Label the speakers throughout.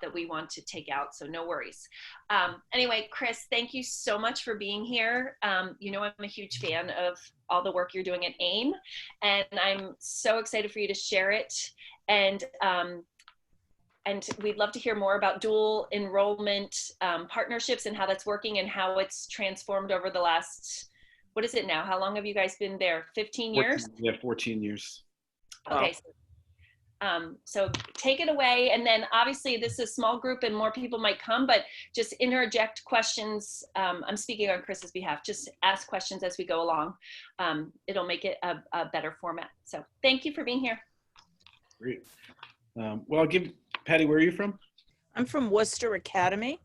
Speaker 1: that we want to take out, so no worries. Anyway, Chris, thank you so much for being here. You know, I'm a huge fan of all the work you're doing at AIM, and I'm so excited for you to share it. And we'd love to hear more about dual enrollment partnerships and how that's working and how it's transformed over the last, what is it now? How long have you guys been there? 15 years?
Speaker 2: 14, yeah, 14 years.
Speaker 1: Okay. So take it away. And then obviously this is a small group and more people might come, but just interject questions. I'm speaking on Chris's behalf. Just ask questions as we go along. It'll make it a better format. So thank you for being here.
Speaker 2: Great. Well, I'll give Patty, where are you from?
Speaker 3: I'm from Worcester Academy.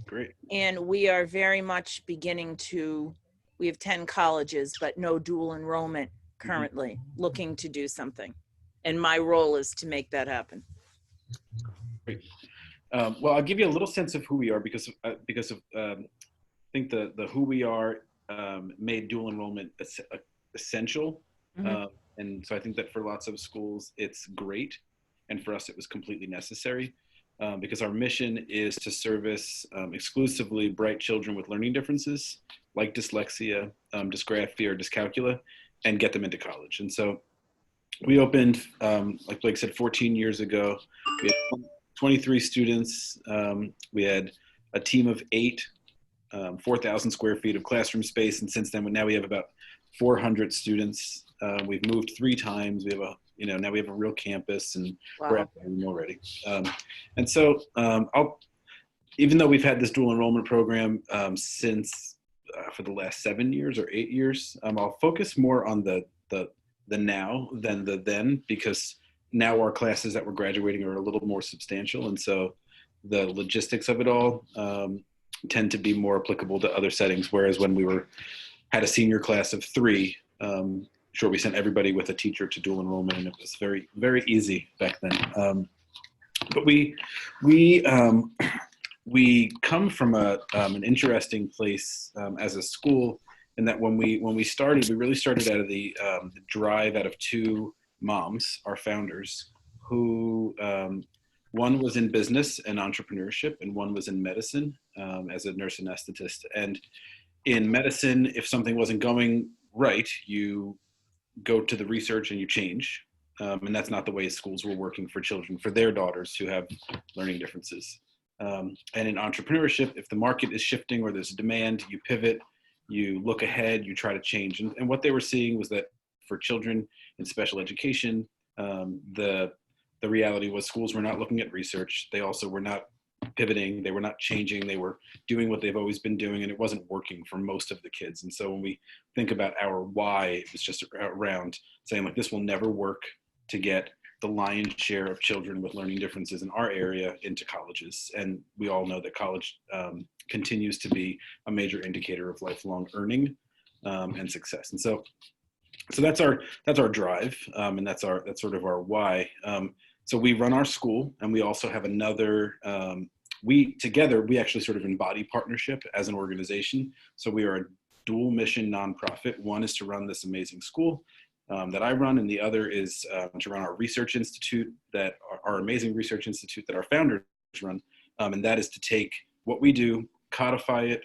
Speaker 2: Great.
Speaker 3: And we are very much beginning to, we have 10 colleges, but no dual enrollment currently, looking to do something. And my role is to make that happen.
Speaker 2: Great. Well, I'll give you a little sense of who we are because of I think the who we are made dual enrollment essential. And so I think that for lots of schools, it's great. And for us, it was completely necessary because our mission is to service exclusively bright children with learning differences like dyslexia, dysgraphia, or dyscalculia, and get them into college. And so we opened, like Blake said, 14 years ago. We had 23 students. We had a team of 8, 4,000 square feet of classroom space. And since then, now we have about 400 students. We've moved 3 times. We have now we have a real campus, and
Speaker 3: Wow.
Speaker 2: we're at home already. And so even though we've had this dual enrollment program since for the last 7 years or 8 years, I'll focus more on the now than the then, because now our classes that we're graduating are a little more substantial. And so the logistics of it all tend to be more applicable to other settings. Whereas when we had a senior class of 3, sure, we sent everybody with a teacher to dual enrollment, and it was very, very easy back then. But we come from an interesting place as a school, in that when we started, we really started out of the drive out of 2 moms, our founders, who one was in business and entrepreneurship, and one was in medicine as a nurse anesthetist. And in medicine, if something wasn't going right, you go to the research and you change. And that's not the way schools were working for children, for their daughters who have learning differences. And in entrepreneurship, if the market is shifting or there's a demand, you pivot, you look ahead, you try to change. And what they were seeing was that for children in special education, the reality was schools were not looking at research. They also were not pivoting. They were not changing. They were doing what they've always been doing, and it wasn't working for most of the kids. And so when we think about our why, it was just around saying, like, this will never work to get the lion's share of children with learning differences in our area into colleges. And we all know that college continues to be a major indicator of lifelong earning and success. And so that's our drive, and that's sort of our why. So we run our school, and we also have another, we actually sort of embody partnership as an organization. So we are a dual mission nonprofit. One is to run this amazing school that I run, and the other is to run our research institute, our amazing research institute that our founders run. And that is to take what we do, codify it,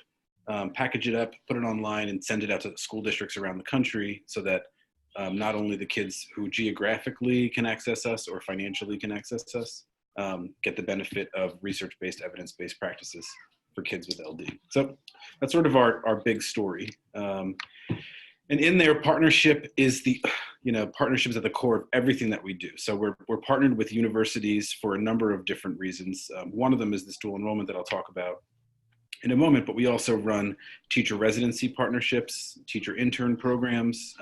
Speaker 2: package it up, put it online, and send it out to the school districts around the country, so that not only the kids who geographically can access us or financially can access us get the benefit of research-based, evidence-based practices for kids with LD. So that's sort of our big story. And in there, partnership is partnership is at the core of everything that we do. So we're partnered with universities for a number of different reasons. One of them is this dual enrollment that I'll talk about in a moment, but we also run teacher residency partnerships, teacher intern programs,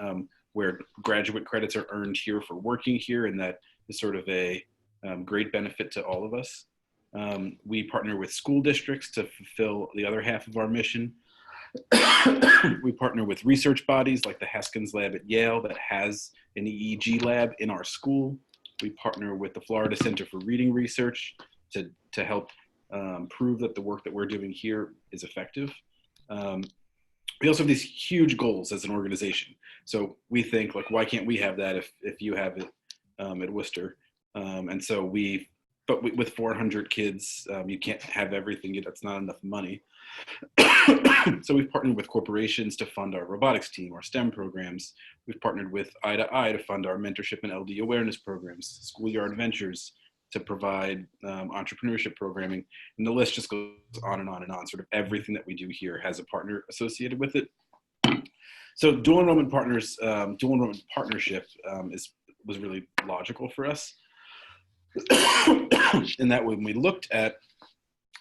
Speaker 2: where graduate credits are earned here for working here, and that is sort of a great benefit to all of us. We partner with school districts to fulfill the other half of our mission. We partner with research bodies like the Haskins Lab at Yale that has an EEG lab in our school. We partner with the Florida Center for Reading Research to help prove that the work that we're doing here is effective. We also have these huge goals as an organization. So we think, like, why can't we have that if you have it at Worcester? And so we but with 400 kids, you can't have everything. That's not enough money. So we've partnered with corporations to fund our robotics team, our STEM programs. We've partnered with Eye to Eye to fund our mentorship and LD awareness programs, Schoolyard Ventures to provide entrepreneurship programming, and the list just goes on and on and on. Sort of everything that we do here has a partner associated with it. So dual enrollment partnership was really logical for us. In that when we looked at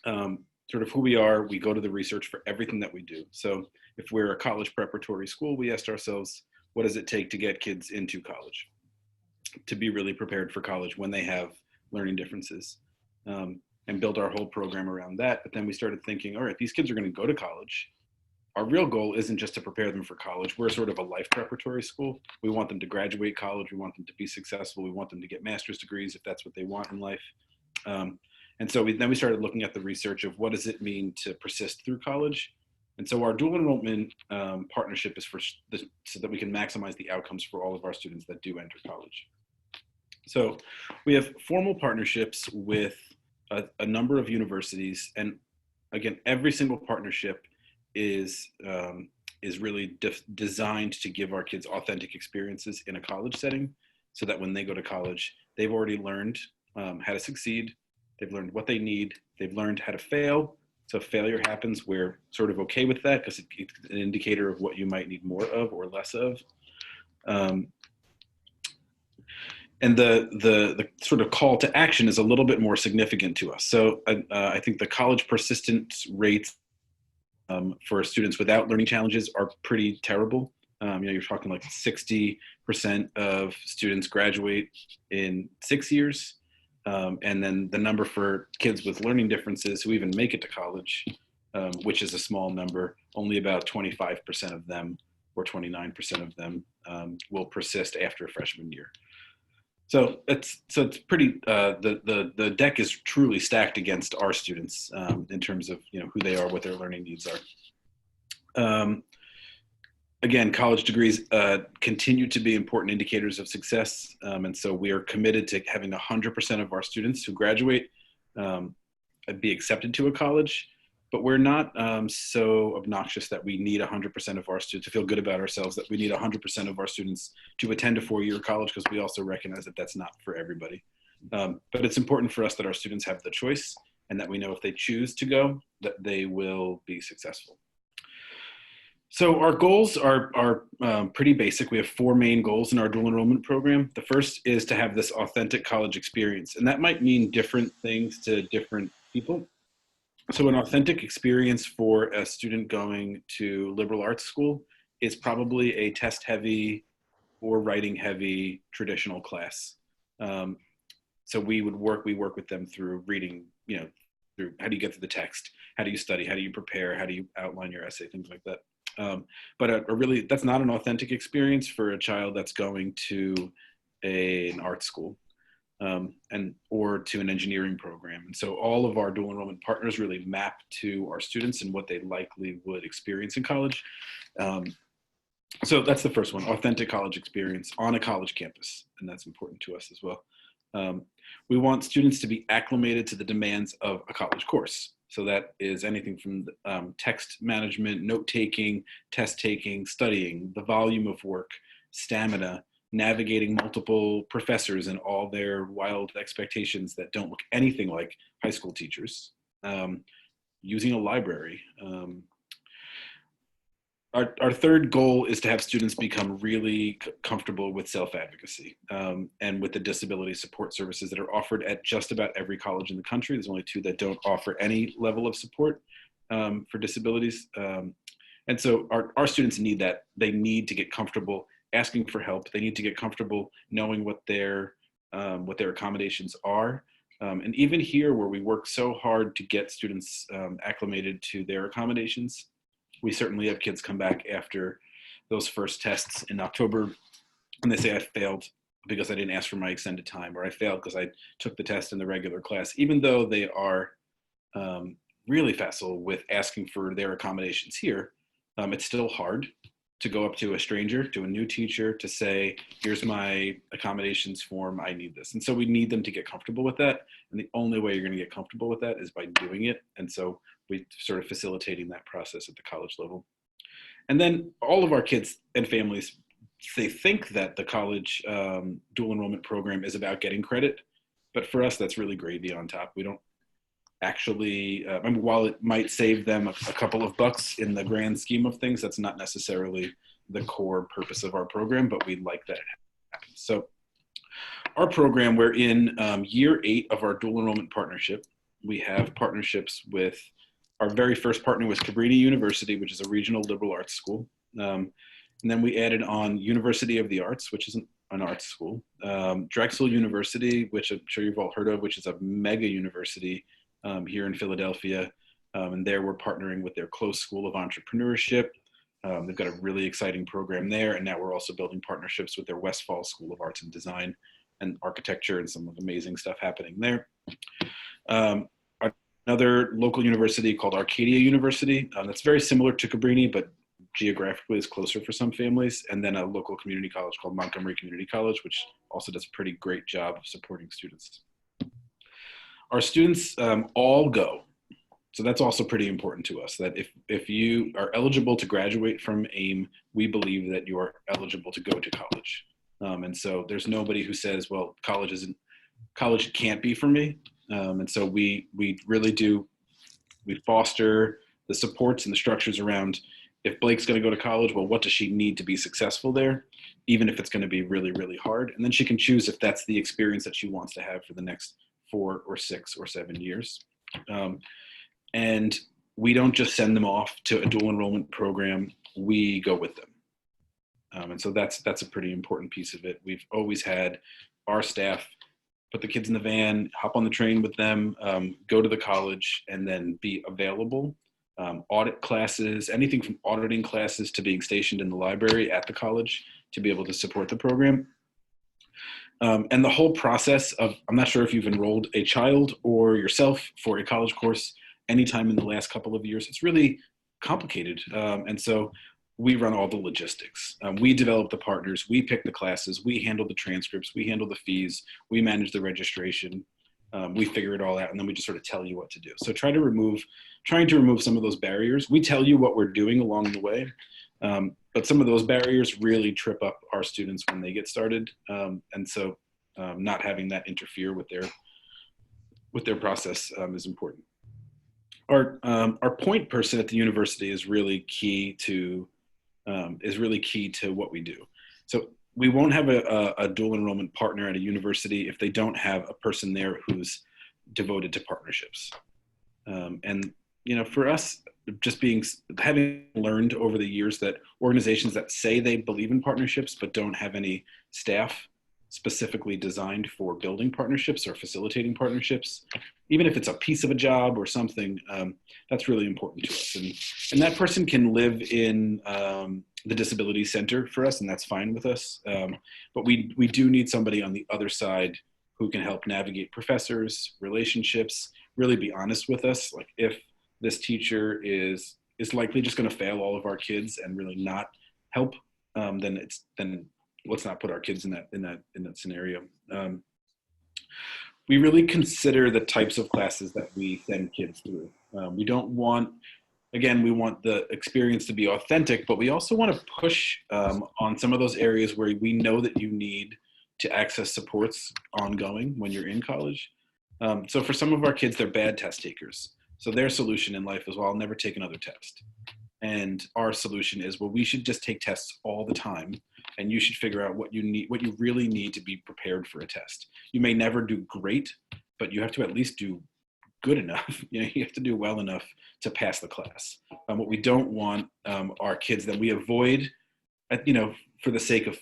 Speaker 2: sort of who we are, we go to the research for everything that we do. So if we're a college preparatory school, we asked ourselves, what does it take to get kids into college, to be really prepared for college when they have learning differences, and build our whole program around that. But then we started thinking, all right, these kids are going to go to college. Our real goal isn't just to prepare them for college. We're sort of a life preparatory school. We want them to graduate college. We want them to be successful. We want them to get master's degrees if that's what they want in life. And so then we started looking at the research of what does it mean to persist through college. And so our dual enrollment partnership is so that we can maximize the outcomes for all of our students that do enter college. So we have formal partnerships with a number of universities. And again, every single partnership is really designed to give our kids authentic experiences in a college setting, so that when they go to college, they've already learned how to succeed. They've learned what they need. They've learned how to fail. So if failure happens, we're sort of okay with that because it's an indicator of what you might need more of or less of. And the sort of call to action is a little bit more significant to us. So I think the college persistence rates for students without learning challenges are pretty terrible. You're talking like 60% of students graduate in 6 years. And then the number for kids with learning differences who even make it to college, which is a small number, only about 25% of them or 29% of them will persist after freshman year. So it's pretty, the deck is truly stacked against our students in terms of who they are, what their learning needs are. Again, college degrees continue to be important indicators of success. And so we are committed to having 100% of our students who graduate be accepted to a college. But we're not so obnoxious that we need 100% of our students to feel good about ourselves, that we need 100% of our students to attend a 4-year college, because we also recognize that that's not for everybody. But it's important for us that our students have the choice, and that we know if they choose to go, that they will be successful. So our goals are pretty basic. We have 4 main goals in our dual enrollment program. The first is to have this authentic college experience, and that might mean different things to different people. So an authentic experience for a student going to liberal arts school is probably a test-heavy or writing-heavy traditional class. So we work with them through reading, through how do you get to the text, how do you study, how do you prepare, how do you outline your essay, things like that. But really, that's not an authentic experience for a child that's going to an art school. Or to an engineering program. And so all of our dual enrollment partners really map to our students and what they likely would experience in college. So that's the first one, authentic college experience on a college campus. And that's important to us as well. We want students to be acclimated to the demands of a college course. So that is anything from text management, note-taking, test-taking, studying, the volume of work, stamina, navigating multiple professors and all their wild expectations that don't look anything like high school teachers, using a library. Our third goal is to have students become really comfortable with self-advocacy and with the disability support services that are offered at just about every college in the country. There's only 2 that don't offer any level of support for disabilities. And so our students need that. They need to get comfortable asking for help. They need to get comfortable knowing what their accommodations are. And even here, where we work so hard to get students acclimated to their accommodations, we certainly have kids come back after those first tests in October, and they say, I failed because I didn't ask for my extended time, or I failed because I took the test in the regular class, even though they are really facile with asking for their accommodations here. It's still hard. to go up to a stranger, to a new teacher, to say, here's my accommodations form, I need this. And so we need them to get comfortable with that. And the only way you're going to get comfortable with that is by doing it. And so we sort of facilitating that process at the college level. And then all of our kids and families, they think that the college dual enrollment program is about getting credit. But for us, that's really gravy on top. We don't actually, I mean, while it might save them a couple of bucks in the grand scheme of things, that's not necessarily the core purpose of our program, but we like that it happens. So our program, we're in year 8 of our dual enrollment partnership. We have partnerships with, our very first partner was Cabrini University, which is a regional liberal arts school. And then we added on University of the Arts, which is an arts school. Drexel University, which I'm sure you've all heard of, which is a mega university here in Philadelphia. And there we're partnering with their Close School of Entrepreneurship. They've got a really exciting program there. And now we're also building partnerships with their Westfall School of Arts and Design and Architecture, and some amazing stuff happening there. Another local university called Arcadia University. That's very similar to Cabrini, but geographically is closer for some families. And then a local community college called Montgomery Community College, which also does a pretty great job of supporting students. Our students all go. So that's also pretty important to us, that if you are eligible to graduate from AIM, we believe that you are eligible to go to college. And so there's nobody who says, well, college can't be for me. And so we really do, we foster the supports and the structures around, if Blake's going to go to college, well, what does she need to be successful there, even if it's going to be really, really hard? And then she can choose if that's the experience that she wants to have for the next 4 or 6 or 7 years. And we don't just send them off to a dual enrollment program, we go with them. And so that's a pretty important piece of it. We've always had our staff put the kids in the van, hop on the train with them, go to the college, and then be available. Audit classes, anything from auditing classes to being stationed in the library at the college to be able to support the program. And the whole process of, I'm not sure if you've enrolled a child or yourself for a college course anytime in the last couple of years, it's really complicated. And so we run all the logistics. We develop the partners, we pick the classes, we handle the transcripts, we handle the fees, we manage the registration, we figure it all out, and then we just sort of tell you what to do. So trying to remove some of those barriers. We tell you what we're doing along the way, but some of those barriers really trip up our students when they get started. And so not having that interfere with their process is important. Our point person at the university is really key to what we do. So we won't have a dual enrollment partner at a university if they don't have a person there who's devoted to partnerships. And for us, having learned over the years that organizations that say they believe in partnerships but don't have any staff specifically designed for building partnerships or facilitating partnerships, even if it's a piece of a job or something, that's really important to us. And that person can live in the disability center for us, and that's fine with us. But we do need somebody on the other side who can help navigate professors, relationships, really be honest with us. Like, if this teacher is likely just going to fail all of our kids and really not help, then let's not put our kids in that scenario. We really consider the types of classes that we send kids through. We want the experience to be authentic, but we also want to push on some of those areas where we know that you need to access supports ongoing when you're in college. So for some of our kids, they're bad test takers. So their solution in life is, well, I'll never take another test. And our solution is, well, we should just take tests all the time, and you should figure out what you really need to be prepared for a test. You may never do great, but you have to at least do good enough. You have to do well enough to pass the class. What we don't want are kids that we avoid, for the sake of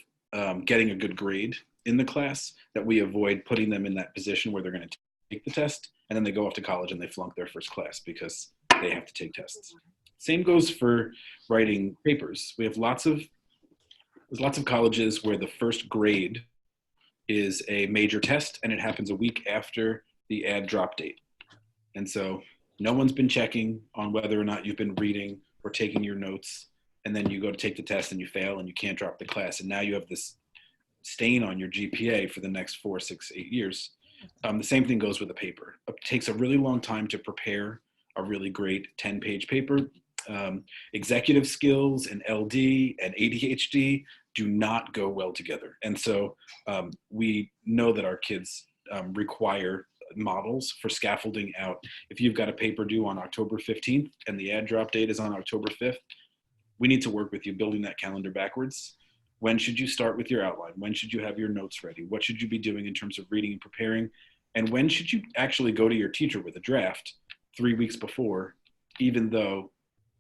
Speaker 2: getting a good grade in the class, that we avoid putting them in that position where they're going to take the test, and then they go off to college and they flunk their first class because they have to take tests. Same goes for writing papers. There's lots of colleges where the first grade is a major test, and it happens a week after the ad drop date. And so no one's been checking on whether or not you've been reading or taking your notes. and then you go to take the test and you fail and you can't drop the class. And now you have this stain on your GPA for the next 4, 6, 8 years. The same thing goes with a paper. It takes a really long time to prepare a really great 10-page paper. Executive skills and LD and ADHD do not go well together. And so we know that our kids require models for scaffolding out. If you've got a paper due on October 15th and the ad drop date is on October 5th, we need to work with you building that calendar backwards. When should you start with your outline? When should you have your notes ready? What should you be doing in terms of reading and preparing? And when should you actually go to your teacher with a draft 3 weeks before, even though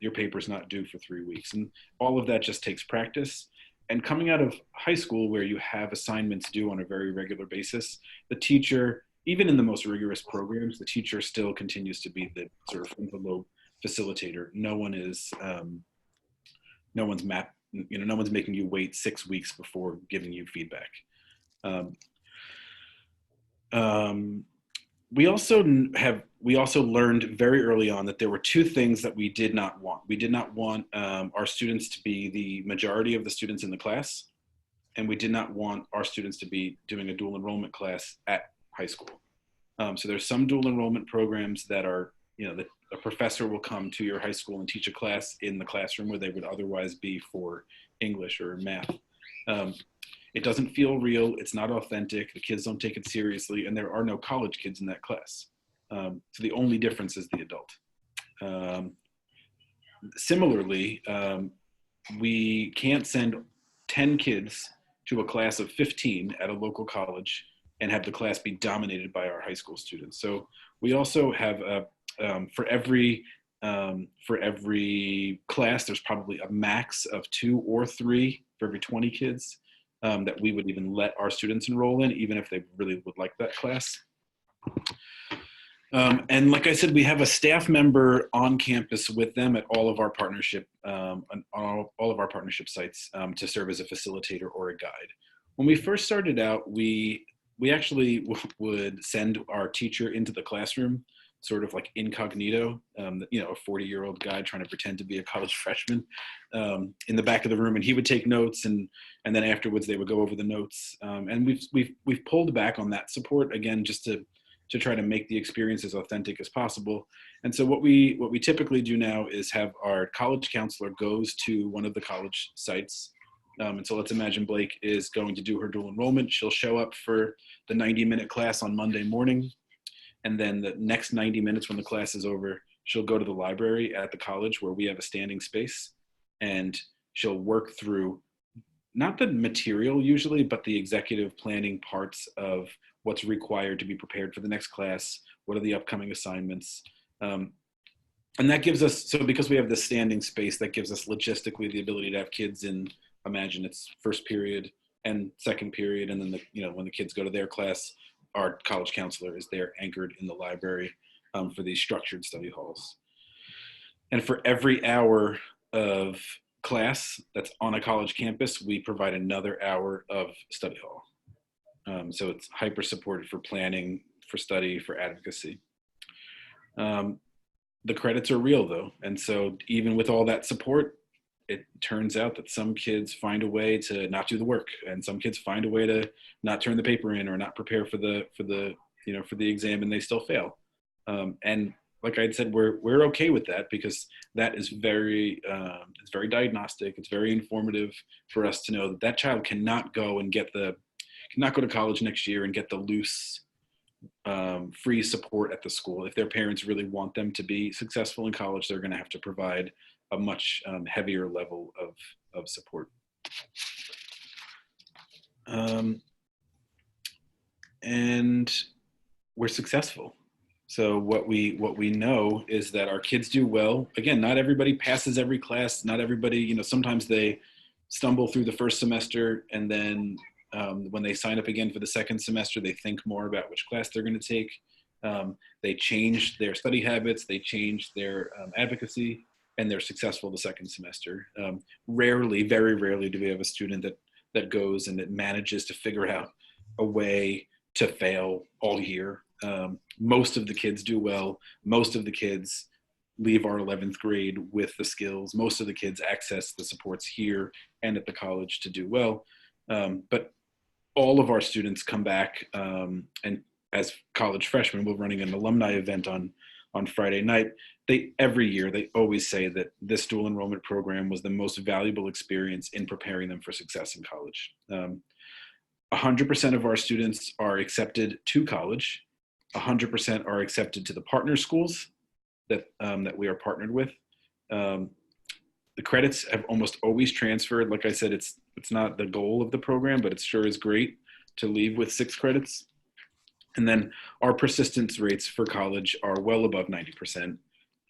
Speaker 2: your paper's not due for 3 weeks? And all of that just takes practice. And coming out of high school where you have assignments due on a very regular basis, the teacher, even in the most rigorous programs, the teacher still continues to be the sort of envelope facilitator. No one's making you wait 6 weeks before giving you feedback. We also learned very early on that there were two things that we did not want. We did not want our students to be the majority of the students in the class, and we did not want our students to be doing a dual enrollment class at high school. So there's some dual enrollment programs that are, that a professor will come to your high school and teach a class in the classroom where they would otherwise be for English or math. It doesn't feel real. It's not authentic. The kids don't take it seriously, and there are no college kids in that class. So the only difference is the adult. Similarly, we can't send 10 kids to a class of 15 at a local college and have the class be dominated by our high school students. So we also have for every class, there's probably a max of 2 or 3 for every 20 kids that we would even let our students enroll in, even if they really would like that class. And like I said, we have a staff member on campus with them at all of our partnership sites to serve as a facilitator or a guide. When we first started out, we actually would send our teacher into the classroom, sort of like incognito, a 40-year-old guy trying to pretend to be a college freshman in the back of the room, and he would take notes, and then afterwards they would go over the notes. And we've pulled back on that support again, just to try to make the experience as authentic as possible. And so what we typically do now is have our college counselor goes to one of the college sites. And so let's imagine Blake is going to do her dual enrollment. She'll show up for the 90-minute class on Monday morning. And then the next 90 minutes when the class is over, she'll go to the library at the college where we have a standing space, and she'll work through not the material usually, but the executive planning parts of what's required to be prepared for the next class. What are the upcoming assignments? And that gives us, so because we have this standing space, that gives us logistically the ability to have kids in, imagine it's first period and second period, and then when the kids go to their class, our college counselor is there anchored in the library for these structured study halls. And for every hour of class that's on a college campus, we provide another hour of study hall. So it's hyper supported for planning, for study, for advocacy. The credits are real though. And so even with all that support, it turns out that some kids find a way to not do the work, and some kids find a way to not turn the paper in or not prepare for the exam, and they still fail. And like I said, we're okay with that, because that is it's very diagnostic. It's very informative for us to know that child cannot go to college next year and get the loose, free support at the school. If their parents really want them to be successful in college, they're going to have to provide a much heavier level of support. And we're successful. So what we know is that our kids do well. Again, not everybody passes every class. Not everybody, sometimes they stumble through the first semester, and then when they sign up again for the second semester, they think more about which class they're going to take. They change their study habits, they change their advocacy, and they're successful the second semester. Rarely, very rarely do we have a student that goes and that manages to figure out a way to fail all year. Most of the kids do well. Most of the kids leave our 11th grade with the skills. Most of the kids access the supports here and at the college to do well. But all of our students come back, and as college freshmen, we're running an alumni event on Friday night. Every year, they always say that this dual enrollment program was the most valuable experience in preparing them for success in college. 100% of our students are accepted to college. 100% are accepted to the partner schools that we are partnered with. The credits have almost always transferred. Like I said, it's not the goal of the program, but it sure is great to leave with 6 credits. And then our persistence rates for college are well above 90%.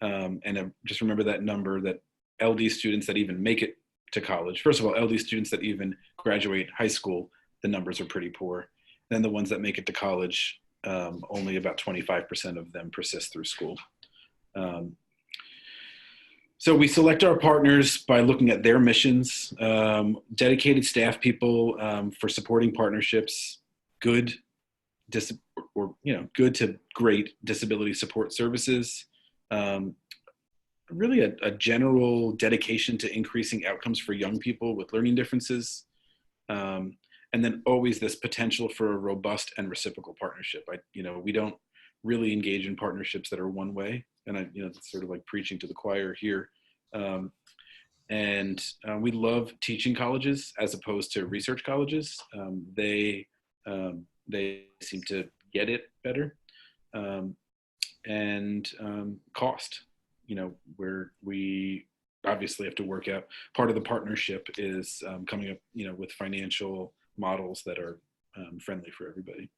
Speaker 2: And just remember that number, that LD students that even make it to college. First of all, LD students that even graduate high school, the numbers are pretty poor. Then the ones that make it to college, only about 25% of them persist through school. So we select our partners by looking at their missions, dedicated staff people for supporting partnerships, good to great disability support services, really a general dedication to increasing outcomes for young people with learning differences, and then always this potential for a robust and reciprocal partnership. We don't really engage in partnerships that are one way, and it's sort of like preaching to the choir here. We love teaching colleges as opposed to research colleges. They seem to get it better. Cost, where we obviously have to work out. Part of the partnership is coming up, with financial models that are friendly for everybody.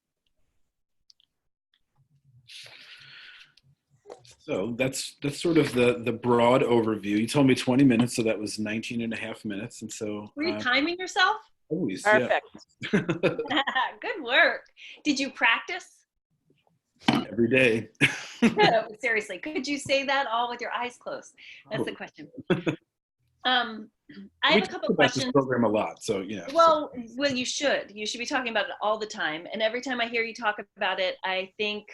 Speaker 2: So that's sort of the broad overview. You told me 20 minutes, so that was 19 and a half minutes. And so
Speaker 1: Were you timing yourself?
Speaker 2: Always.
Speaker 3: Perfect.
Speaker 2: Yeah.
Speaker 1: Good work. Did you practice?
Speaker 2: Every day.
Speaker 1: No, seriously, could you say that all with your eyes closed? That's the question. I have a couple questions.
Speaker 2: This program a lot, so yeah.
Speaker 1: Well, you should. You should be talking about it all the time. And every time I hear you talk about it, I think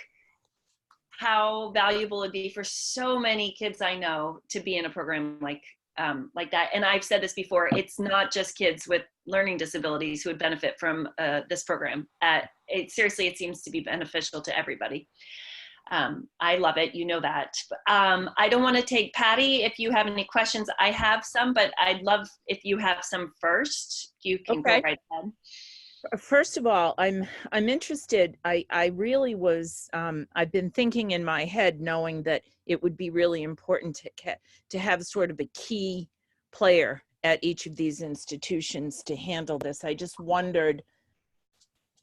Speaker 1: how valuable it'd be for so many kids I know to be in a program like that. And I've said this before, it's not just kids with learning disabilities who would benefit from this program. Seriously, it seems to be beneficial to everybody. I love it, you know that. I don't want to take Patty if you have any questions. I have some, but I'd love if you have some first. You can go right ahead.
Speaker 3: First of all, I'm interested. I really was. I've been thinking in my head, knowing that it would be really important to have sort of a key player at each of these institutions to handle this. I just wondered,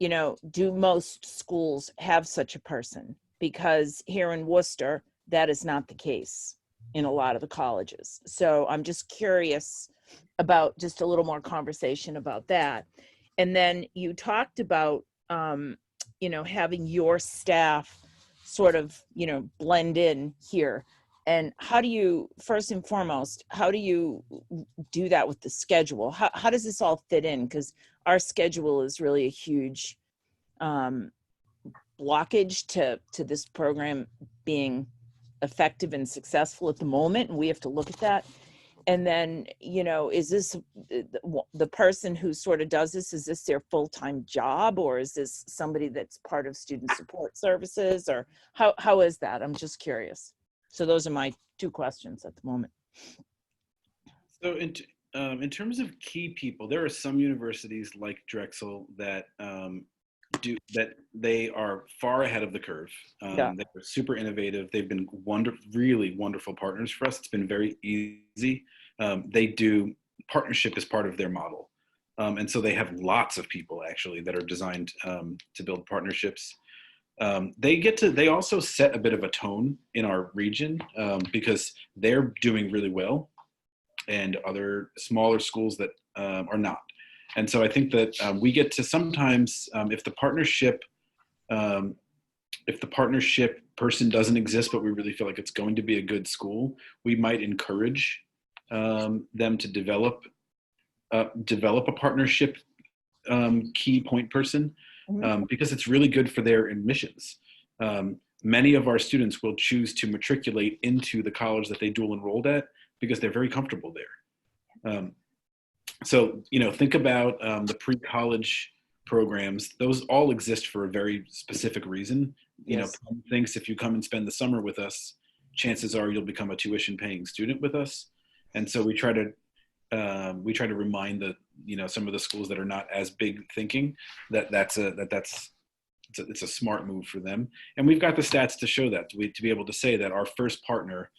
Speaker 3: do most schools have such a person? Because here in Worcester, that is not the case in a lot of the colleges. So I'm just curious about just a little more conversation about that. And then you talked about, having your staff sort of, blend in here. And how do you, first and foremost, how do you do that with the schedule? How does this all fit in? Because our schedule is really a huge blockage to this program being effective and successful at the moment. And we have to look at that. And then, is this the person who sort of does this, is this their full-time job, or is this somebody that's part of student support services, or how is that? I'm just curious. So those are my 2 questions at the moment.
Speaker 2: So in terms of key people, there are some universities like Drexel that they are far ahead of the curve. They're super innovative. They've been really wonderful partners for us. It's been very easy. Partnership is part of their model. And so they have lots of people actually that are designed to build partnerships. They also set a bit of a tone in our region because they're doing really well and other smaller schools that are not. And so I think that we get to sometimes, if the partnership person doesn't exist, but we really feel like it's going to be a good school, we might encourage them to develop a partnership key point person because it's really good for their admissions. many of our students will choose to matriculate into the college that they dual enrolled at because they're very comfortable there. So, think about the pre-college programs. Those all exist for a very specific reason.
Speaker 3: Yes.
Speaker 2: Penn thinks if you come and spend the summer with us, chances are you'll become a tuition paying student with us. And so we try to remind some of the schools that are not as big thinking that's a smart move for them. And we've got the stats to show that, to be able to say that our first partner,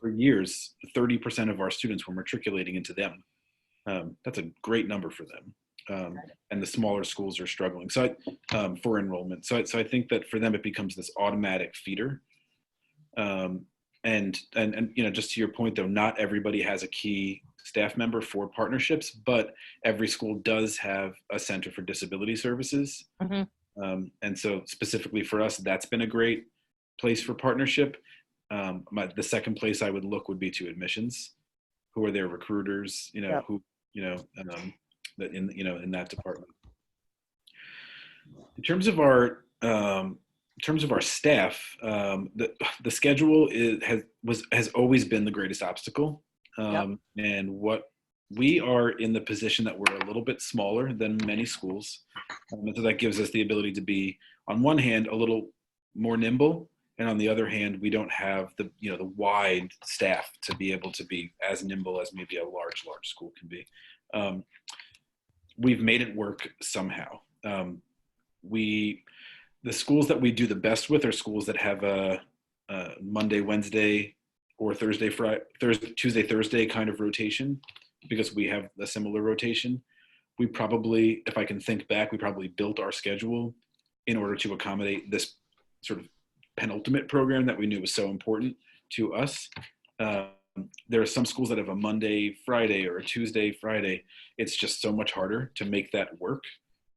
Speaker 2: for years, 30% of our students were matriculating into them. That's a great number for them. And the smaller schools are struggling for enrollment. So I think that for them, it becomes this automatic feeder. And just to your point, though, not everybody has a key staff member for partnerships, but every school does have a center for disability services.
Speaker 3: Mm-hmm.
Speaker 2: And so specifically for us, that's been a great place for partnership. The second place I would look would be to admissions. Who are their recruiters?
Speaker 3: Yep.
Speaker 2: That in that department. In terms of our staff, the schedule has always been the greatest obstacle. And what we are in the position that we're a little bit smaller than many schools. And so that gives us the ability to be, on one hand, a little more nimble. And on the other hand, we don't have the wide staff to be able to be as nimble as maybe a large school can be. We've made it work somehow. The schools that we do the best with are schools that have a Monday, Wednesday, or Thursday, Friday, Tuesday, Thursday kind of rotation, because we have a similar rotation. We probably, if I can think back, we probably built our schedule in order to accommodate this sort of penultimate program that we knew was so important to us. There are some schools that have a Monday, Friday, or a Tuesday, Friday. It's just so much harder to make that work,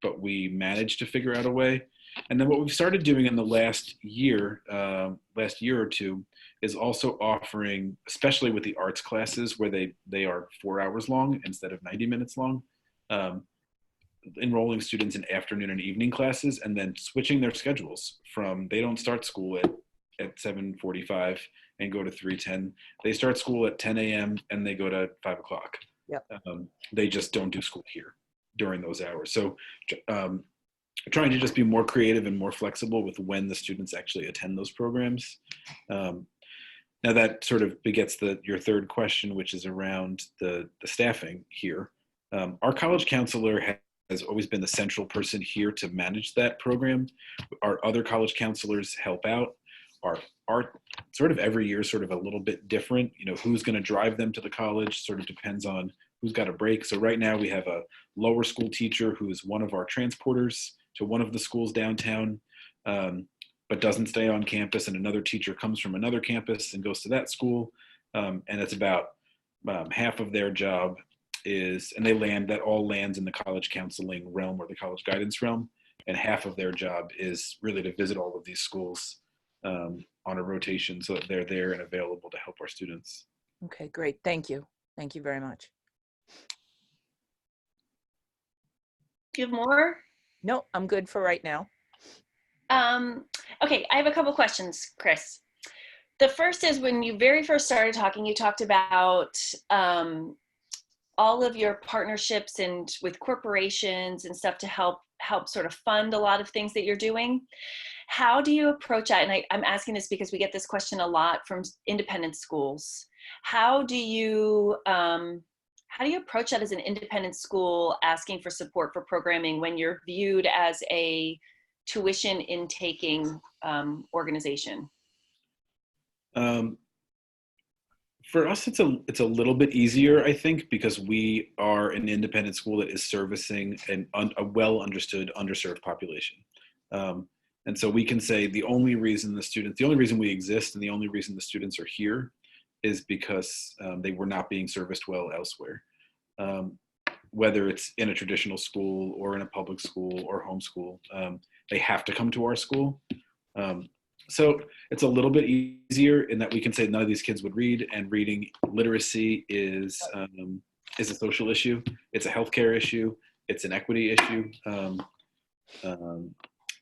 Speaker 2: but we managed to figure out a way. And then what we've started doing in the last year or two, is also offering, especially with the arts classes where they are 4 hours long instead of 90 minutes long, enrolling students in afternoon and evening classes, and then switching their schedules from, they don't start school at 7:45 and go to 3:10. They start school at 10 a.m. and they go to 5 o'clock.
Speaker 3: Yep.
Speaker 2: They just don't do school here during those hours. So trying to just be more creative and more flexible with when the students actually attend those programs. Now that sort of begets your third question, which is around the staffing here. Our college counselor has always been the central person here to manage that program. Our other college counselors help out. Our sort of every year is sort of a little bit different. Who's going to drive them to the college sort of depends on who's got a break. So right now we have a lower school teacher who is one of our transporters to one of the schools downtown, but doesn't stay on campus, and another teacher comes from another campus and goes to that school. And it's about half of their job that all lands in the college counseling realm or the college guidance realm. And half of their job is really to visit all of these schools on a rotation so that they're there and available to help our students.
Speaker 3: Okay, great. Thank you. Thank you very much.
Speaker 1: Do you have more?
Speaker 3: No, I'm good for right now.
Speaker 1: Okay, I have a couple questions, Chris. The first is, when you very first started talking, you talked about all of your partnerships and with corporations and stuff to help sort of fund a lot of things that you're doing. How do you approach that? And I'm asking this because we get this question a lot from independent schools. How do you approach that as an independent school asking for support for programming when you're viewed as a tuition intaking organization?
Speaker 2: For us, it's a little bit easier, I think, because we are an independent school that is servicing a well understood underserved population. And so we can say the only reason we exist and the only reason the students are here is because they were not being serviced well elsewhere. Whether it's in a traditional school or in a public school or homeschool, they have to come to our school. So it's a little bit easier in that we can say none of these kids would read, and reading literacy is a social issue. It's a healthcare issue. It's an equity issue.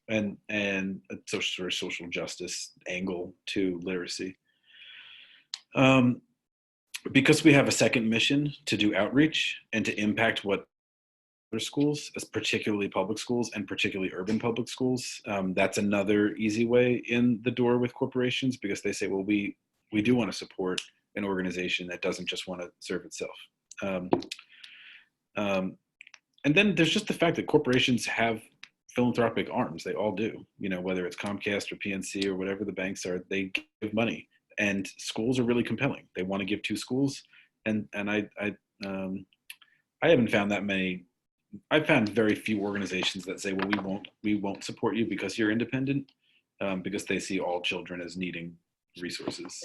Speaker 2: and a social justice angle to literacy. Um, because we have a second mission to do outreach and to impact what other schools, as particularly public schools and particularly urban public schools, that's another easy way in the door with corporations, because they say, well, we do want to support an organization that doesn't just want to serve itself. Um, um, and then there's just the fact that corporations have philanthropic arms. They all do, whether it's Comcast or PNC or whatever the banks are, they give money. And schools are really compelling. They want to give to schools, and I haven't found that many. I've found very few organizations that say, well, we won't support you because you're independent, because they see all children as needing resources.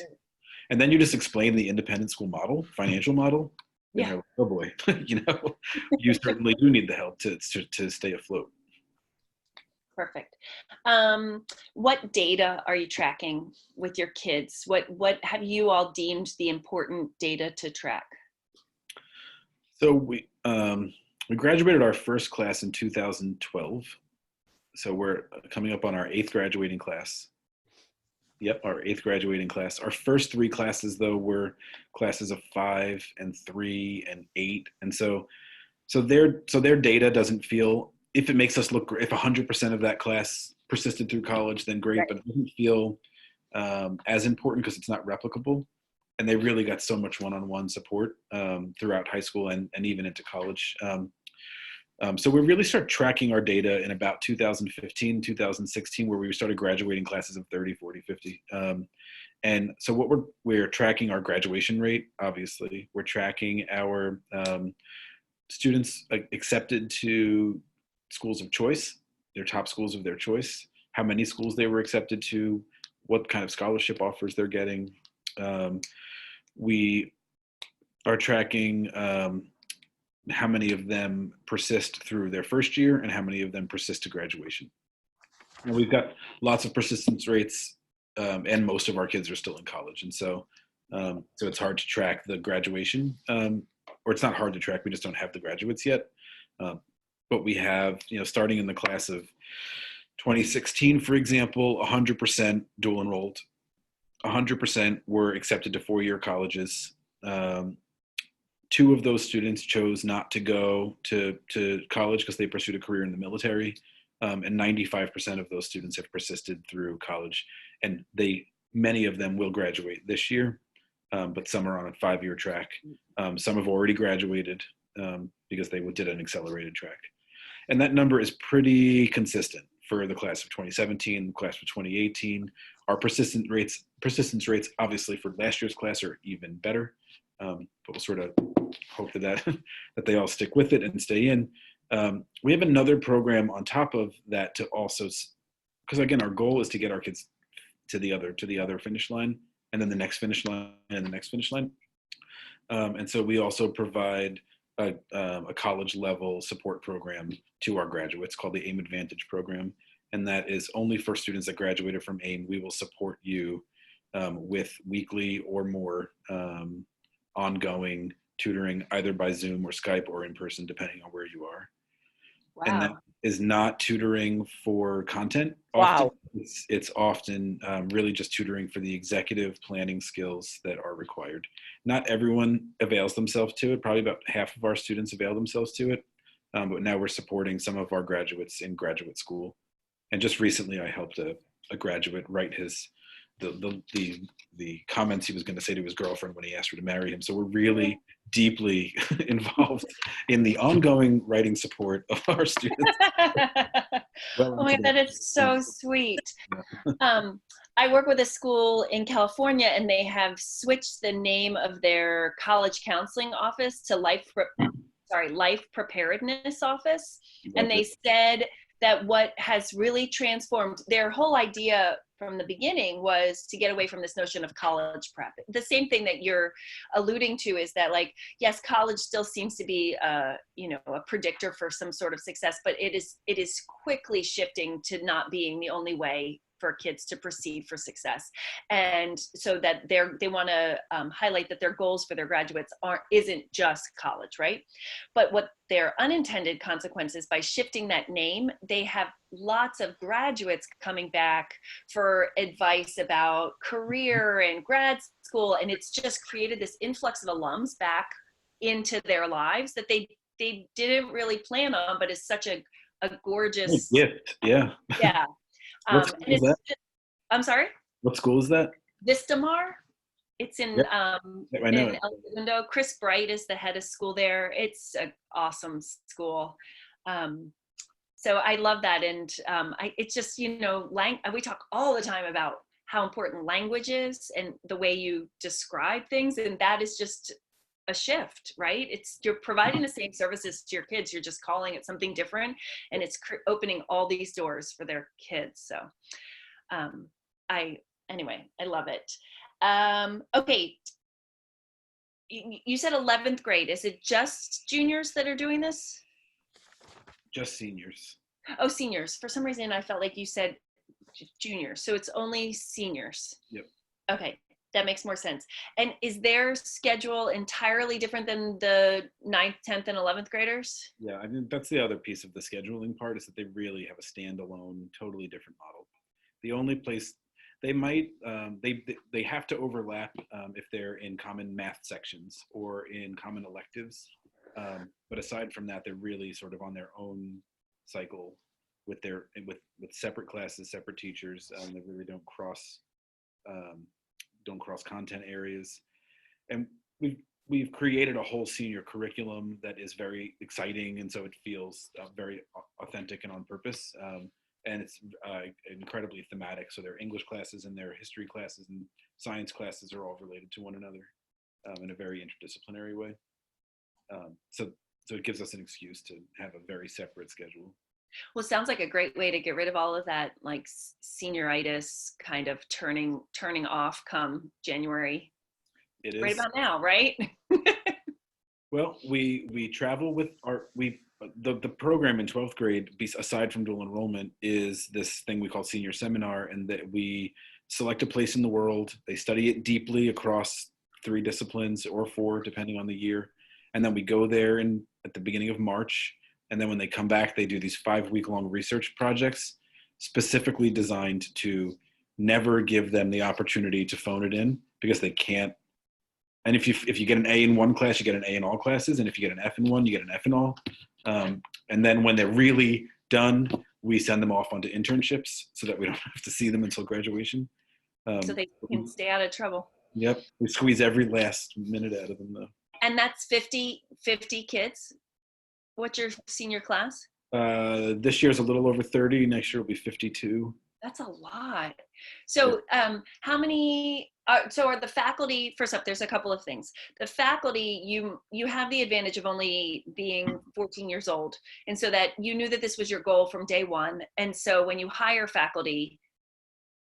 Speaker 2: And then you just explain the independent school model, financial model, and they're like, oh boy, you certainly do need the help to stay afloat.
Speaker 1: Perfect. What data are you tracking with your kids? What have you all deemed the important data to track?
Speaker 2: So we graduated our first class in 2012. So we're coming up on our 8th graduating class. Yep, our 8th graduating class. Our first 3 classes, though, were classes of 5 and 3 and 8. And so their data doesn't feel, if it makes us look, if 100% of that class persisted through college, then great, right. But it doesn't feel as important because it's not replicable. And they really got so much one-on-one support throughout high school and even into college. So we really start tracking our data in about 2015, 2016, where we started graduating classes of 30, 40, 50. And so what we're tracking our graduation rate, obviously. We're tracking our students accepted to schools of choice, their top schools of their choice, how many schools they were accepted to, what kind of scholarship offers they're getting. We are tracking how many of them persist through their first year and how many of them persist to graduation. And we've got lots of persistence rates, and most of our kids are still in college. And so it's hard to track the graduation, or it's not hard to track, we just don't have the graduates yet. But we have, starting in the class of 2016, for example, 100% dual enrolled, 100% were accepted to 4-year colleges. 2 of those students chose not to go to college because they pursued a career in the military. And 95% of those students have persisted through college. And many of them will graduate this year, but some are on a 5-year track. Some have already graduated because they did an accelerated track. And that number is pretty consistent for the class of 2017, the class of 2018. Our persistence rates, obviously, for last year's class are even better. But we'll sort of hope that they all stick with it and stay in. We have another program on top of that to also, because again, our goal is to get our kids to the other finish line, and then the next finish line and the next finish line. And so we also provide a college level support program to our graduates called the AIM Advantage program. And that is only for students that graduated from AIM. We will support you with weekly or more ongoing tutoring, either by Zoom or Skype or in person, depending on where you are. Wow. And that is not tutoring for content. Often, wow. It's often really just tutoring for the executive planning skills that are required. Not everyone avails themselves to it. Probably about half of our students avail themselves to it. But now we're supporting some of our graduates in graduate school. And just recently I helped a graduate write the comments he was going to say to his girlfriend when he asked her to marry him. So we're really deeply involved in the ongoing writing support of our students.
Speaker 1: Oh my God, it's so sweet. I work with a school in California, and they have switched the name of their college counseling office to Life Preparedness Office. And they said that what has really transformed their whole idea from the beginning was to get away from this notion of college prep. The same thing that you're alluding to is that, like, yes, college still seems to be a predictor for some sort of success, but it is quickly shifting to not being the only way for kids to perceive for success. And so that they want to highlight that their goals for their graduates isn't just college, right? But what their unintended consequences, by shifting that name, they have lots of graduates coming back for advice about career and grad school. And it's just created this influx of alums back into their lives that they didn't really plan on, but it's such a gorgeous
Speaker 2: gift. Yeah.
Speaker 1: Yeah.
Speaker 2: What school
Speaker 1: And
Speaker 2: is that?
Speaker 1: I'm sorry?
Speaker 2: What school is that?
Speaker 1: Vistamar. It's in
Speaker 2: Yep. I know
Speaker 1: in
Speaker 2: it.
Speaker 1: El Segundo. Chris Bright is the head of school there. It's an awesome school. So I love that. And it's just, we talk all the time about how important language is and the way you describe things. And that is just a shift, right? You're providing the same services to your kids. You're just calling it something different. And it's opening all these doors for their kids. So I love it. Okay. You said 11th grade. Is it just juniors that are doing this?
Speaker 2: Just seniors.
Speaker 1: Oh, seniors. For some reason, I felt like you said juniors. So it's only seniors.
Speaker 2: Yep.
Speaker 1: Okay. That makes more sense. And is their schedule entirely different than the 9th, 10th, and 11th graders?
Speaker 2: Yeah, I mean, that's the other piece of the scheduling part, is that they really have a standalone, totally different model. The only place they might, they have to overlap if they're in common math sections or in common electives. But aside from that, they're really sort of on their own cycle with separate classes, separate teachers. They really don't cross content areas. And we've created a whole senior curriculum that is very exciting, and so it feels very authentic and on purpose. And it's incredibly thematic. So their English classes and their history classes and science classes are all related to one another in a very interdisciplinary way. So it gives us an excuse to have a very separate schedule.
Speaker 1: Well, it sounds like a great way to get rid of all of that, like senioritis kind of turning off come January.
Speaker 2: It is
Speaker 1: right about now, right?
Speaker 2: Well, we travel with the program in 12th grade, aside from dual enrollment, is this thing we call senior seminar, and that we select a place in the world. They study it deeply across 3 disciplines or 4, depending on the year. And then we go there at the beginning of March. And then when they come back, they do these 5-week-long research projects specifically designed to never give them the opportunity to phone it in, because they can't. And if you get an A in one class, you get an A in all classes. And if you get an F in one, you get an F in all. And then when they're really done, we send them off onto internships so that we don't have to see them until graduation.
Speaker 1: So they can stay out of trouble.
Speaker 2: Yep. We squeeze every last minute out of them, though.
Speaker 1: And that's 50 kids. What's your senior class?
Speaker 2: This year's a little over 30. Next year will be 52.
Speaker 1: That's a lot. So how many, so are the faculty, first up, there's a couple of things. The faculty, you have the advantage of only being 14 years old. And so that you knew that this was your goal from day one. And so when you hire faculty,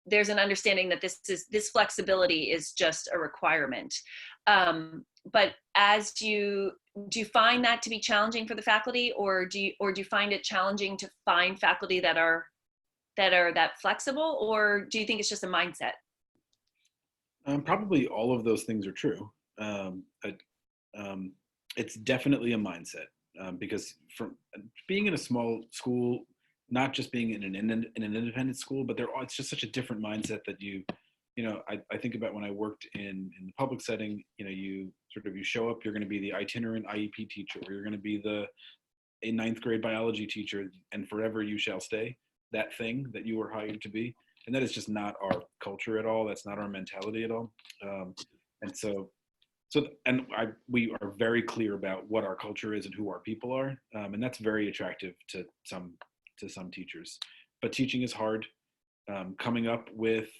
Speaker 1: there's an understanding that this flexibility is just a requirement. But do you find that to be challenging for the faculty, or do you find it challenging to find faculty that are that flexible, or do you think it's just a mindset?
Speaker 2: Probably all of those things are true. It's definitely a mindset, because from being in a small school, not just being in an independent school, but it's just such a different mindset that I think about when I worked in the public setting. You show up, you're going to be the itinerant IEP teacher, or you're going to be a 9th grade biology teacher, and forever you shall stay that thing that you were hired to be. And that is just not our culture at all. That's not our mentality at all. We are very clear about what our culture is and who our people are. And that's very attractive to some teachers. But teaching is hard. Coming up with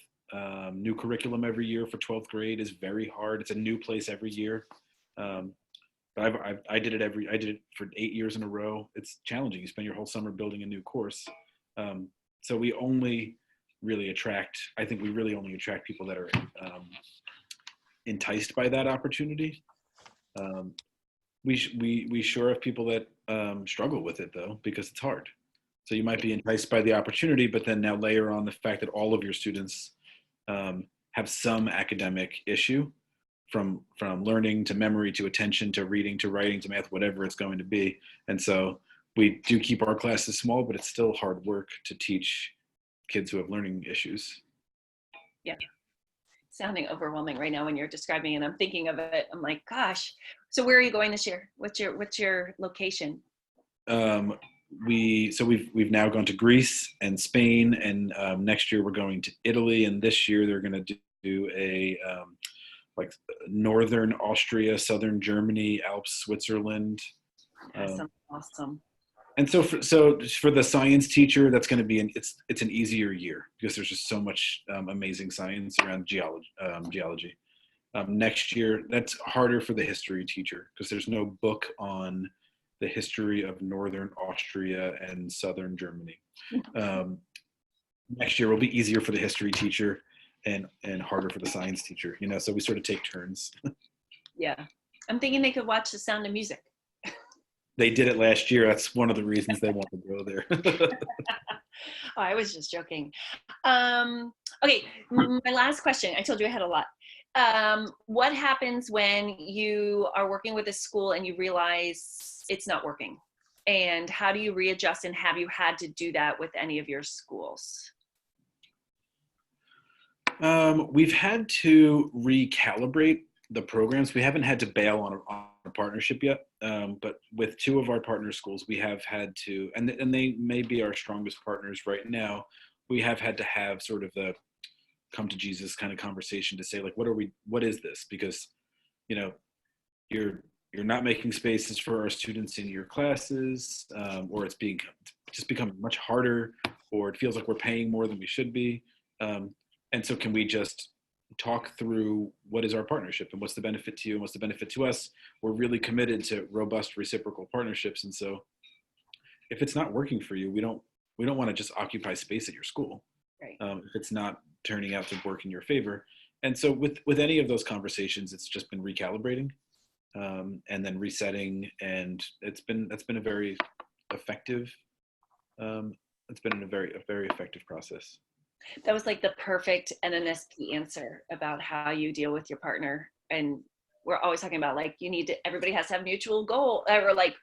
Speaker 2: new curriculum every year for 12th grade is very hard. It's a new place every year. But I did it for 8 years in a row. It's challenging. You spend your whole summer building a new course. So we only really attract people that are enticed by that opportunity. We sure have people that struggle with it, though, because it's hard. So you might be enticed by the opportunity, but then now layer on the fact that all of your students have some academic issue, from learning to memory to attention to reading to writing to math, whatever it's going to be. And so we do keep our classes small, but it's still hard work to teach kids who have learning issues.
Speaker 1: Yeah. Sounding overwhelming right now when you're describing it. I'm thinking of it. I'm like, gosh. So where are you going this year? What's your location?
Speaker 2: We've now gone to Greece and Spain, and next year we're going to Italy, and this year they're going to do a like northern Austria, southern Germany, Alps, Switzerland.
Speaker 1: Awesome.
Speaker 2: And so for the science teacher, that's going to be it's an easier year because there's just so much amazing science around geology. Next year, that's harder for the history teacher because there's no book on the history of northern Austria and southern Germany. Next year will be easier for the history teacher and harder for the science teacher. So we sort of take turns.
Speaker 1: Yeah, I'm thinking they could watch The Sound of Music.
Speaker 2: They did it last year. That's one of the reasons they want to go there.
Speaker 1: Oh, I was just joking. Okay, my last question. I told you I had a lot. What happens when you are working with a school and you realize it's not working? And how do you readjust, and have you had to do that with any of your schools?
Speaker 2: We've had to recalibrate the programs. We haven't had to bail on a partnership yet, but with two of our partner schools, we have had to, and they may be our strongest partners right now. We have had to have sort of the come to Jesus kind of conversation to say, like, what is this? Because, you're not making spaces for our students in your classes, or it's just becoming much harder, or it feels like we're paying more than we should be. And so can we just talk through what is our partnership and what's the benefit to you and what's the benefit to us? We're really committed to robust reciprocal partnerships. And so if it's not working for you, we don't want to just occupy space at your school.
Speaker 1: Right.
Speaker 2: If it's not turning out to work in your favor. And so with any of those conversations, it's just been recalibrating and then resetting. And that's been a very effective, it's been a very effective process.
Speaker 1: That was like the perfect NNSP answer about how you deal with your partner. And we're always talking about, like, everybody has to have mutual goal, or like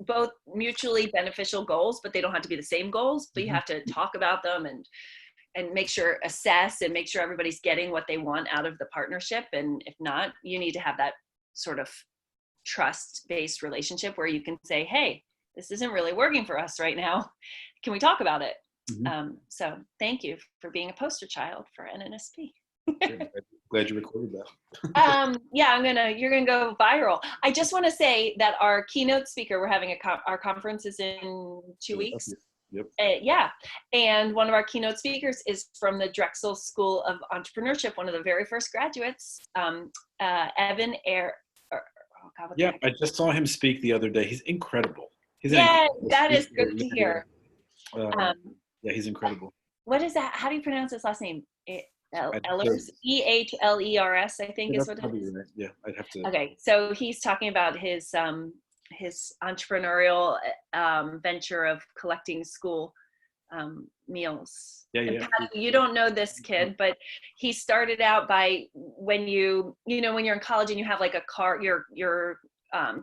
Speaker 1: both mutually beneficial goals, but they don't have to be the same goals, but you have to talk about them and make sure, assess and make sure everybody's getting what they want out of the partnership. And if not, you need to have that sort of trust-based relationship where you can say, hey, this isn't really working for us right now. Can we talk about it? So thank you for being a poster child for NNSP.
Speaker 2: Sure. Glad you recorded that.
Speaker 1: Yeah, you're gonna go viral. I just want to say that our keynote speaker, we're having our conference is in 2 weeks.
Speaker 2: Yep.
Speaker 1: Yeah, and one of our keynote speakers is from the Drexel School of Entrepreneurship, one of the very first graduates, Evan Air. Oh God,
Speaker 2: yeah, I just saw him speak the other day. He's incredible.
Speaker 1: Yeah, that is good to hear.
Speaker 2: Yeah, he's incredible.
Speaker 1: What is that? How do you pronounce his last name? Ehlers, Ehlers, I think is what it is.
Speaker 2: Right. Yeah, I'd have to.
Speaker 1: Okay, so he's talking about his entrepreneurial venture of collecting school meals.
Speaker 2: Yeah.
Speaker 1: Patty, you don't know this kid, but he started out by when you're in college and you have like a card, your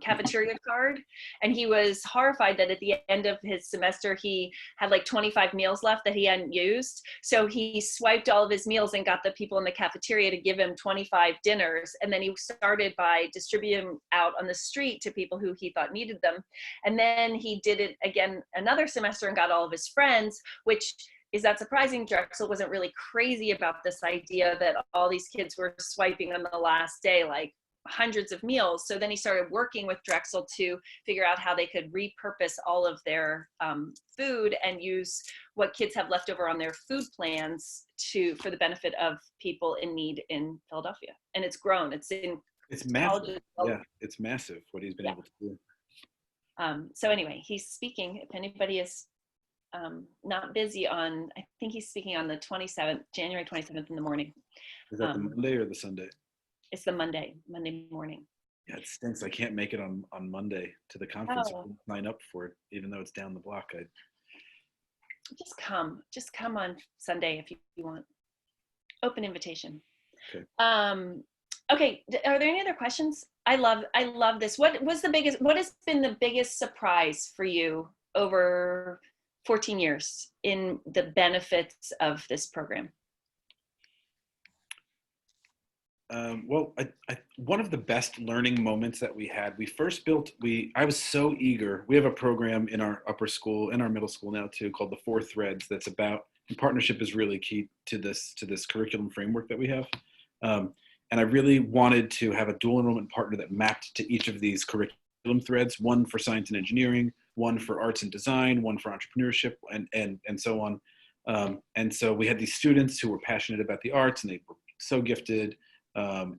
Speaker 1: cafeteria card, and he was horrified that at the end of his semester he had like 25 meals left that he hadn't used. So he swiped all of his meals and got the people in the cafeteria to give him 25 dinners, and then he started by distributing them out on the street to people who he thought needed them. And then he did it again another semester and got all of his friends, which is that surprising. Drexel wasn't really crazy about this idea that all these kids were swiping on the last day, like hundreds of meals. So then he started working with Drexel to figure out how they could repurpose all of their food and use what kids have left over on their food plans for the benefit of people in need in Philadelphia. And it's grown. It's
Speaker 2: massive. Yeah, it's massive what he's been able to do.
Speaker 1: So anyway, he's speaking. If anybody is not busy I think he's speaking on the 27th, January 27th in the morning.
Speaker 2: Is that the Monday or the Sunday?
Speaker 1: It's the Monday morning.
Speaker 2: Yeah, it stinks. I can't make it on Monday to the conference. I couldn't sign up for it, even though it's down the block.
Speaker 1: Just come on Sunday if you want. Open invitation.
Speaker 2: Okay.
Speaker 1: Okay, are there any other questions? I love this. What has been the biggest surprise for you over 14 years in the benefits of this program?
Speaker 2: Well, one of the best learning moments that we had, I was so eager. We have a program in our upper school, in our middle school now too, called the Four Threads. That's about, and partnership is really key to this curriculum framework that we have. And I really wanted to have a dual enrollment partner that mapped to each of these curriculum threads, one for science and engineering, one for arts and design, one for entrepreneurship, and so on. And so we had these students who were passionate about the arts, and they were so gifted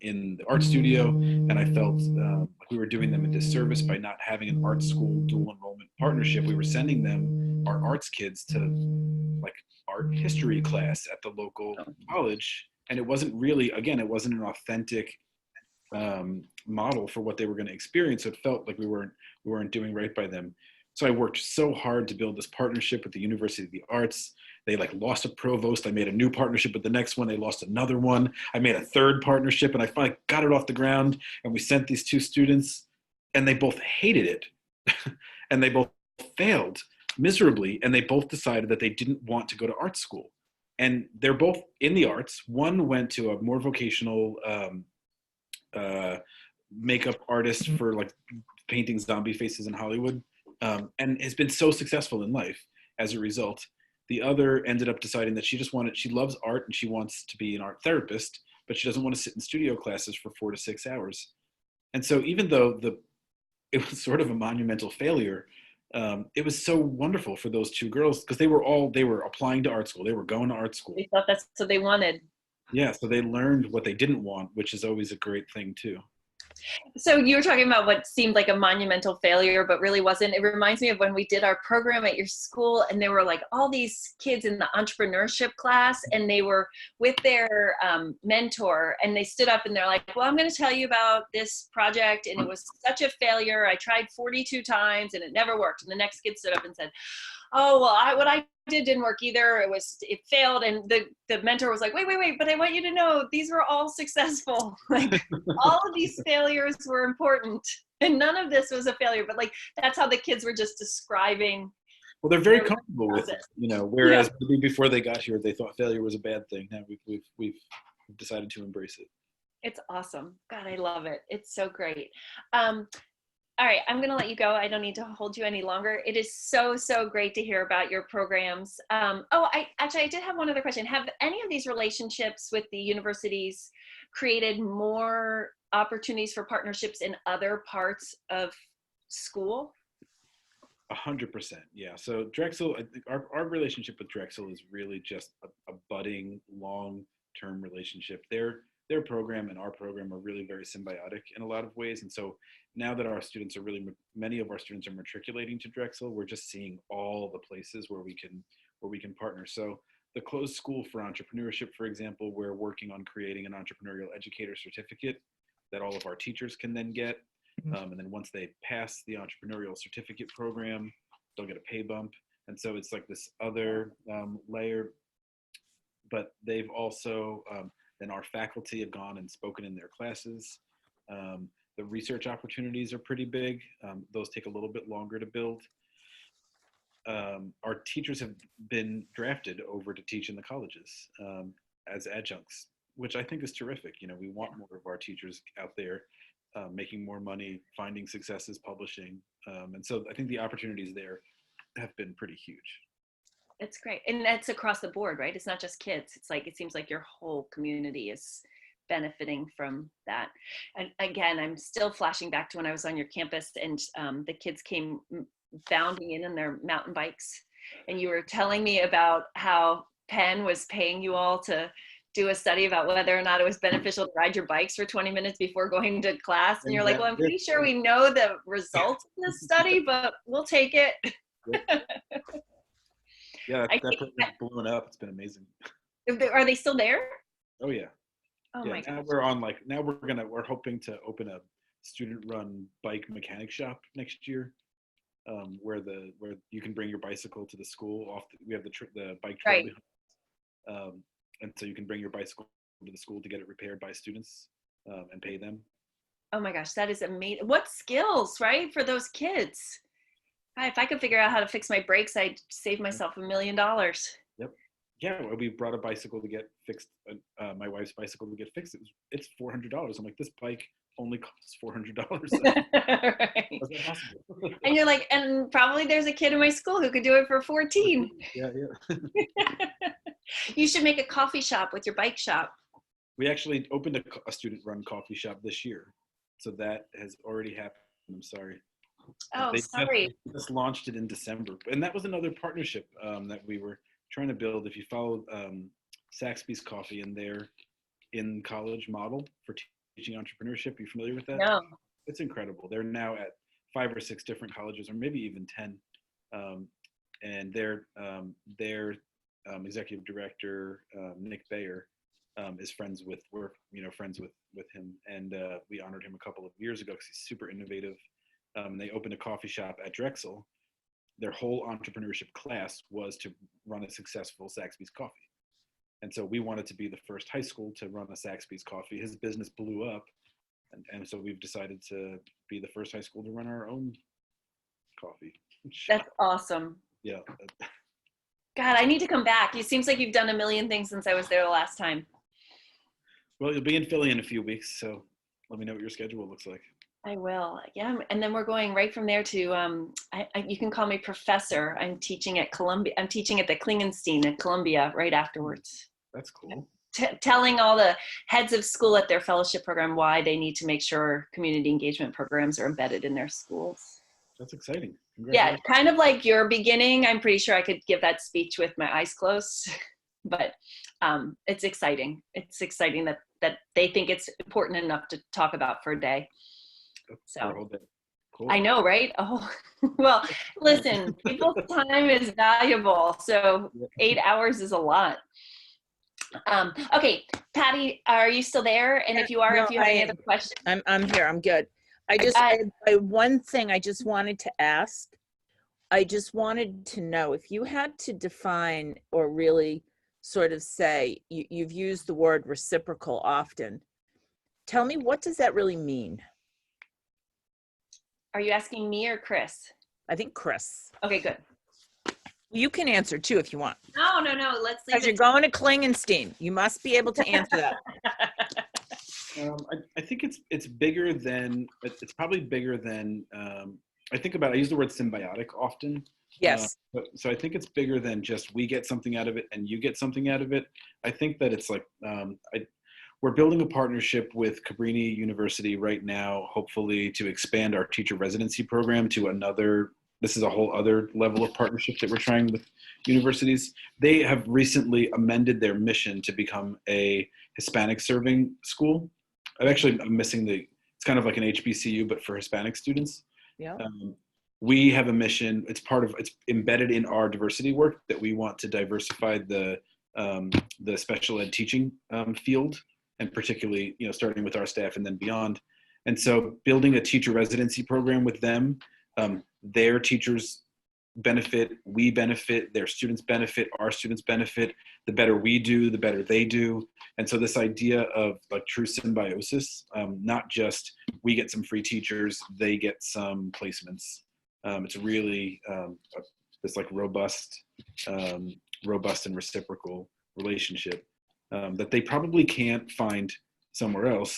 Speaker 2: in the art studio, and I felt like we were doing them a disservice by not having an art school dual enrollment partnership. We were sending them, our arts kids, to like art history class at the local college, and it wasn't really, again, it wasn't an authentic model for what they were going to experience. So it felt like we weren't doing right by them. So I worked so hard to build this partnership with the University of the Arts. They like lost a provost. I made a new partnership with the next one. They lost another one. I made a third partnership, and I finally got it off the ground. And we sent these two students, and they both hated it. And they both failed miserably. And they both decided that they didn't want to go to art school. And they're both in the arts. One went to a more vocational makeup artist for like painting zombie faces in Hollywood, and has been so successful in life as a result. The other ended up deciding that she loves art and she wants to be an art therapist, but she doesn't want to sit in studio classes for 4 to 6 hours. And so even though it was sort of a monumental failure, it was so wonderful for those two girls because they were applying to art school. They were going to art school.
Speaker 1: They thought that's what they wanted.
Speaker 2: Yeah, so they learned what they didn't want, which is always a great thing too.
Speaker 1: So you were talking about what seemed like a monumental failure, but really wasn't. It reminds me of when we did our program at your school, and there were like all these kids in the entrepreneurship class, and they were with their mentor, and they stood up and they're like, well, I'm going to tell you about this project, and it was such a failure. I tried 42 times and it never worked. And the next kid stood up and said, oh, well, what I didn't work either. It failed. And the mentor was like, wait, but I want you to know these were all successful. Like all of these failures were important and none of this was a failure. But like, that's how the kids were just describing.
Speaker 2: Well, they're very comfortable with it, whereas maybe before they got here, they thought failure was a bad thing. Now we've decided to embrace it.
Speaker 1: It's awesome. God, I love it. It's so great. All right, I'm going to let you go. I don't need to hold you any longer. It is so, so great to hear about your programs. I did have one other question. Have any of these relationships with the universities created more opportunities for partnerships in other parts of school?
Speaker 2: 100%, yeah. So Drexel, I think our relationship with Drexel is really just a budding, long-term relationship. Their program and our program are really very symbiotic in a lot of ways. And so now that many of our students are matriculating to Drexel, we're just seeing all the places where we can partner. So the closed school for entrepreneurship, for example, we're working on creating an entrepreneurial educator certificate that all of our teachers can then get. And then once they pass the entrepreneurial certificate program, they'll get a pay bump. And so it's like this other layer, but they've also, then our faculty have gone and spoken in their classes. The research opportunities are pretty big. Those take a little bit longer to build. Our teachers have been drafted over to teach in the colleges as adjuncts, which I think is terrific. We want more of our teachers out there making more money, finding successes, publishing. And so I think the opportunities there have been pretty huge.
Speaker 1: It's great. And that's across the board, right? It's not just kids. It's like, it seems like your whole community is benefiting from that. And again, I'm still flashing back to when I was on your campus and the kids came bounding in their mountain bikes. And you were telling me about how Penn was paying you all to do a study about whether or not it was beneficial to ride your bikes for 20 minutes before going to class. And you're like, well, I'm pretty sure we know the results of this study, but we'll take it.
Speaker 2: Yeah, that program's blown up. It's been amazing.
Speaker 1: Are they still there?
Speaker 2: Oh yeah.
Speaker 1: Oh
Speaker 2: yeah,
Speaker 1: my gosh.
Speaker 2: We're hoping to open a student-run bike mechanic shop next year. where you can bring your bicycle to the school. We have the bike trail
Speaker 1: Right.
Speaker 2: behind, and so you can bring your bicycle to the school to get it repaired by students and pay them.
Speaker 1: Oh my gosh, that is amazing. What skills, right? For those kids. If I could figure out how to fix my brakes, I'd save myself $1 million.
Speaker 2: Yep. Yeah, well, we brought a bicycle to get fixed. My wife's bicycle to get fixed. It's $400. I'm like, this bike only costs $400.
Speaker 1: Right.
Speaker 2: How's that possible?
Speaker 1: And you're like, and probably there's a kid in my school who could do it for 14.
Speaker 2: Yeah.
Speaker 1: You should make a coffee shop with your bike shop.
Speaker 2: We actually opened a student-run coffee shop this year, so that has already happened. I'm sorry.
Speaker 1: Oh, sorry.
Speaker 2: They just launched it in December, and that was another partnership that we were trying to build. If you follow Saxby's Coffee and their in-college model for teaching entrepreneurship, you familiar with that?
Speaker 1: No.
Speaker 2: It's incredible. They're now at 5 or 6 different colleges, or maybe even 10. And their executive director, Nick Bayer, is friends with him, and we honored him a couple of years ago because he's super innovative. And they opened a coffee shop at Drexel. Their whole entrepreneurship class was to run a successful Saxby's Coffee. And so we wanted to be the first high school to run a Saxby's Coffee. His business blew up. And so we've decided to be the first high school to run our own coffee shop.
Speaker 1: That's awesome.
Speaker 2: Yeah.
Speaker 1: God, I need to come back. It seems like you've done a million things since I was there the last time.
Speaker 2: Well, you'll be in Philly in a few weeks, so let me know what your schedule looks like.
Speaker 1: I will. Yeah. And then we're going right from there to, you can call me professor. I'm teaching at Columbia. I'm teaching at the Klingenstein at Columbia right afterwards.
Speaker 2: That's cool.
Speaker 1: Telling all the heads of school at their fellowship program why they need to make sure community engagement programs are embedded in their schools.
Speaker 2: That's exciting.
Speaker 1: Yeah, kind of like your beginning. I'm pretty sure I could give that speech with my eyes closed, but it's exciting. It's exciting that they think it's important enough to talk about for a day. So
Speaker 2: cool.
Speaker 1: I know, right? Oh, well, listen, people's time is valuable. So 8 hours is a lot. Okay, Patty, are you still there? And if you are, if you have any other questions.
Speaker 3: I'm here, I'm good. I one thing I just wanted to ask. I just wanted to know if you had to define or really sort of say, you've used the word reciprocal often. Tell me, what does that really mean?
Speaker 1: Are you asking me or Chris?
Speaker 3: I think Chris.
Speaker 1: Okay, good.
Speaker 3: You can answer too if you want.
Speaker 1: No. Let's leave.
Speaker 3: Because you're going to Klingenstein, you must be able to answer that.
Speaker 2: I think it's bigger than. It's probably bigger than. I use the word symbiotic often.
Speaker 3: Yes.
Speaker 2: So I think it's bigger than just we get something out of it and you get something out of it. I think that it's like we're building a partnership with Cabrini University right now, hopefully to expand our teacher residency program to another. This is a whole other level of partnership that we're trying with universities. They have recently amended their mission to become a Hispanic serving school. I'm missing it's kind of like an HBCU, but for Hispanic students.
Speaker 3: Yeah.
Speaker 2: We have a mission. It's embedded in our diversity work that we want to diversify the special ed teaching field, and particularly, starting with our staff and then beyond. And so building a teacher residency program with them, their teachers benefit, we benefit, their students benefit, our students benefit. The better we do, the better they do. And so this idea of like true symbiosis, not just we get some free teachers, they get some placements. It's really this like robust and reciprocal relationship that they probably can't find somewhere else,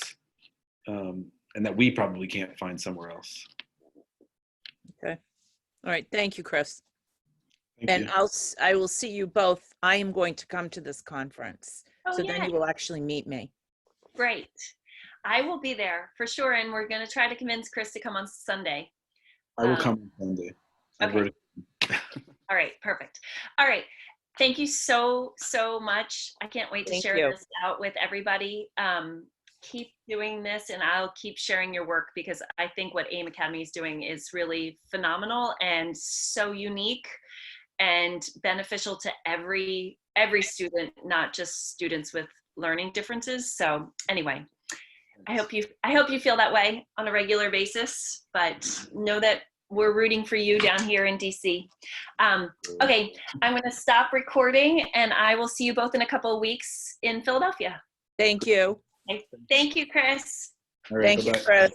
Speaker 2: and that we probably can't find somewhere else.
Speaker 3: Okay. All right. Thank you, Chris.
Speaker 2: Thank you.
Speaker 3: I will see you both. I am going to come to this conference. So then you will actually meet me.
Speaker 1: Great. I will be there for sure. And we're going to try to convince Chris to come on Sunday.
Speaker 2: I will come on Sunday.
Speaker 1: Okay. All right. Perfect. All right. Thank you so much. I can't wait to share this out with everybody. Keep doing this, and I'll keep sharing your work, because I think what AIM Academy is doing is really phenomenal and so unique and beneficial to every student, not just students with learning differences. So anyway, I hope you feel that way on a regular basis, but know that we're rooting for you down here in DC. Okay, I'm going to stop recording, and I will see you both in a couple of weeks in Philadelphia.
Speaker 3: Thank you.
Speaker 1: Okay. Thank you, Chris.
Speaker 2: All right,
Speaker 3: Thank you,
Speaker 2: bye-bye.
Speaker 3: Chris.